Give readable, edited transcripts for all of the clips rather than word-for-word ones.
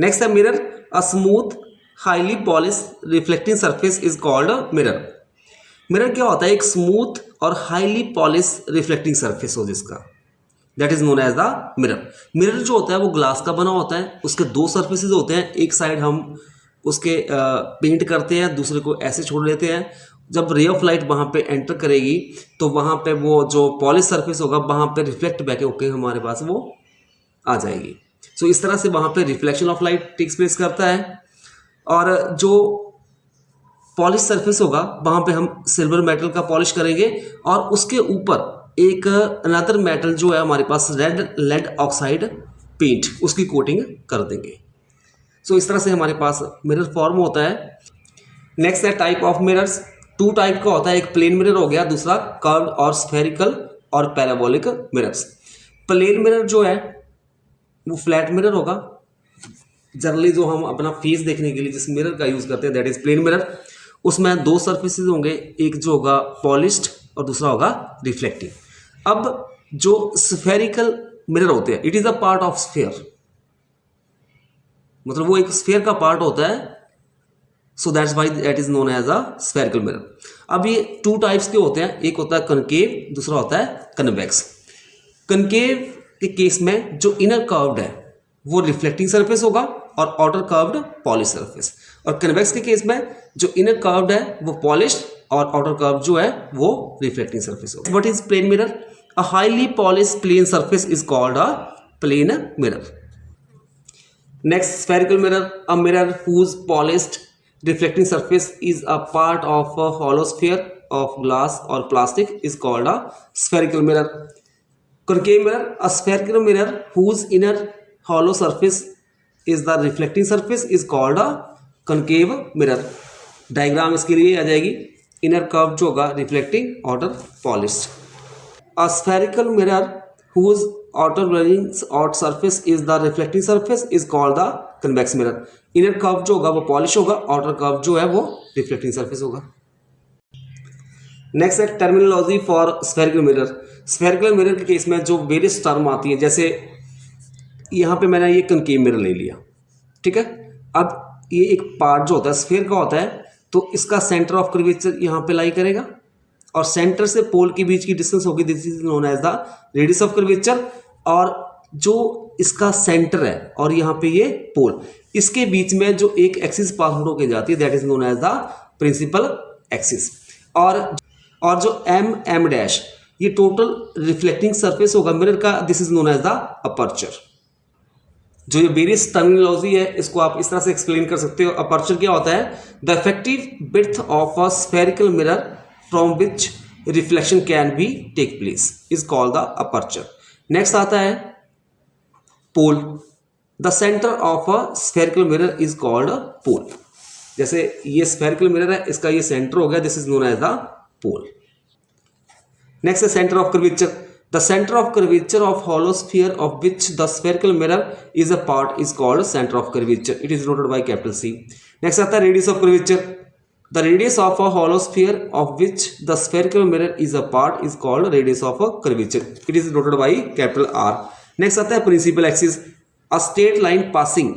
Next है mirror, a smooth highly polish reflecting surface is called mirror. Mirror क्या होता है? एक स्मूथ और हाईली पॉलिश रिफ्लेक्टिंग सरफेस हो जिसका, that is known as the mirror. Mirror जो होता है वो ग्लास का बना होता है, उसके दो सर्फेसेस होते हैं, एक साइड हम उसके पेंट करते हैं, दूसरे को ऐसे छोड़ लेते हैं। जब रे ऑफ लाइट वहाँ पे एंटर करेगी तो वहाँ पे वो जो पॉलिश सरफेस होगा वहाँ पे रिफ्लेक्ट बैक होकर हमारे पास वो आ जाएगी। सो इस तरह से वहाँ पे reflection of light takes place करता है। और जो पॉलिश सरफेस होगा वहाँ पे हम सिल्वर मेटल का पॉलिश करेंगे और उसके ऊपर एक अनदर मेटल जो है हमारे पास रेड लेड ऑक्साइड पेंट उसकी कोटिंग कर देंगे। सो इस तरह से हमारे पास मिरर फॉर्म होता है। नेक्स्ट है type of mirrors. Two type का होता है, एक प्लेन मिरर हो गया, दूसरा कर्व्ड और स्फेरिकल और पैराबोलिक मिरर्स। प्लेन मिरर जो है वो फ्लैट मिरर होगा। जनरली जो हम अपना फेस देखने के लिए जिस मिरर का यूज़ करते हैं दैट इज प्लेन मिरर। उसमें दो सर्फेसेस होंगे, एक जो होगा पॉलिश्ड और दूसरा होगा रिफ्लेक्टिव। अब जो स्फेरिकल मिरर होते हैं, it is a part of sphere, मतलब वो एक स्फेयर का पार्ट होता है। So that's why that is known as a spherical mirror. अब ये टू टाइप्स के होते हैं, एक होता है कनकेव, दूसरा होता है कन्वेक्स। कनकेव के केस में जो इनर कर्व्ड है वो रिफ्लेक्टिंग सरफेस होगा और आउटर कर्व्ड पॉलिश सरफेस। और कन्वेक्स के केस में जो इनर कर्व्ड है वो पॉलिश और आउटर कर्व जो है वो रिफ्लेक्टिंग सरफेस होगा। What is plane mirror? A highly polish plane surface is called a plane mirror. Next, spherical mirror, a mirror whose polished reflecting surface is a part of a hollow sphere of glass or plastic is called a spherical mirror. Concave mirror, a spherical mirror whose inner hollow surface is the reflecting surface is called a concave mirror. Diagram इसके लिए आ जाएगी, inner curve जो होगा reflecting, outer polished. A spherical mirror whose outer running out surface is the reflecting surface is called the convex mirror. Inner curve जो होगा वो polish होगा, outer curve जो है वो रिफ्लेक्टिंग सरफेस होगा। नेक्स्ट है terminology for spherical mirror. Spherical mirror के केस में जो वेरियस टर्म आती है, जैसे यहाँ पे मैंने ये कनकेव मिरर ले लिया, ठीक है। अब ये एक पार्ट जो होता है स्फेयर का होता है, तो इसका सेंटर ऑफ कर्वेचर यहाँ पे लाई करेगा और सेंटर से पोल के बीच की डिस्टेंस होगी, this is known as the radius of curvature. और जो इसका सेंटर है और यहाँ पे ये पोल, इसके बीच में जो एक एक्सिस पास आउट होकर जाती है that is known as the principal axis. और जो एम डैश ये टोटल रिफ्लेक्टिंग सरफेस होगा मिरर का, this is known as the aperture. जो ये वेरियस टर्मिनोलॉजी है इसको आप इस तरह से एक्सप्लेन कर सकते हो। अपर्चर क्या होता है? The effective width of a spherical mirror from which reflection can be take place is called the aperture. Next आता है pole. The center of a spherical mirror is called a pole. जैसे ये spherical mirror है, इसका ये center हो गया, this is known as the pole. Next है center of curvature. The center of curvature of hollow sphere of which the spherical mirror is a part is called center of curvature. It is denoted by capital C. Next आता है radius of curvature. The radius of a hollow sphere of which the spherical mirror is a part is called radius of a curvature. It is denoted by capital R. Next आता है principal axis. A straight line passing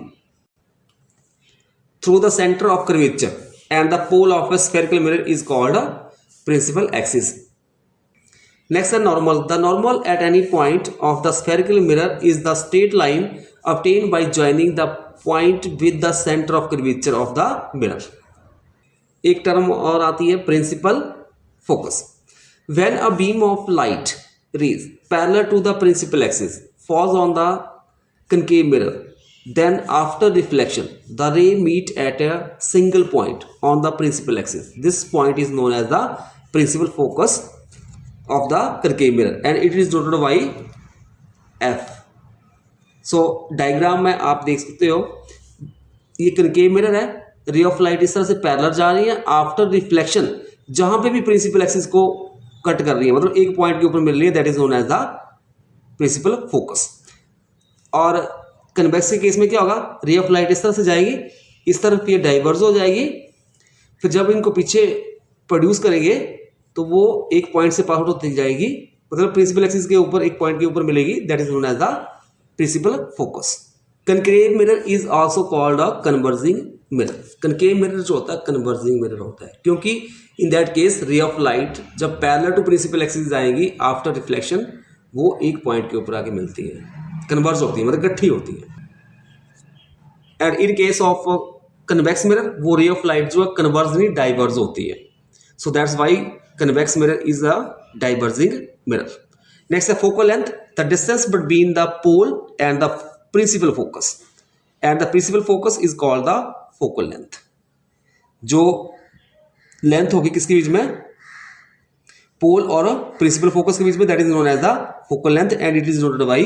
through the center of curvature and the pole of a spherical mirror is called a principal axis. Next है normal. The normal at any point of the spherical mirror is the straight line obtained by joining the point with the center of curvature of the mirror. एक term और आती है principal focus. When a beam of light rays parallel to the principal axis falls on the concave mirror, then after reflection the ray meet at a single point on the principal axis. This point is known as the principal focus of the concave mirror and it is denoted by F. So diagram में आप देख सकते हो, ये concave mirror है, रे of light इस तरह से पैरेलल जा रही है, आफ्टर रिफ्लेक्शन जहां पे भी प्रिंसिपल एक्सिस को कट कर रही है, मतलब एक पॉइंट के ऊपर मिल रही है, that is known as the principal focus. और कन्वेक्स के केस में क्या होगा? रे ऑफ लाइट इस तरह से जाएगी, इस तरफ ये डाइवर्ज हो जाएगी, फिर जब इनको पीछे प्रोड्यूस करेंगे तो वो एक पॉइंट से पास आउट होती जाएगी, मतलब प्रिंसिपल एक्सिस के ऊपर एक पॉइंट के ऊपर मिलेगी, that is known as the principal focus. Concave mirror is also called a converging mirror. Concave mirror जो होता है कन्वर्जिंग मिरर होता है, क्योंकि in that case ray of light जब पैरेलल टू प्रिंसिपल एक्सिस आएगी आफ्टर रिफ्लेक्शन वो एक पॉइंट के ऊपर आके मिलती है, कन्वर्ज होती है, मतलब इकट्ठी होती है। And in case of convex mirror वो रे ऑफ लाइट जो है कन्वर्ज नहीं डाइवर्ज होती है। So that's why convex mirror is a diverging mirror. Next है focal length, the distance between the pole and the principal focus, and the principal focus is called the focal length. जो length होगी किसके बीच में, पोल और principal focus के बीच में, that is known as the focal length and it is noted by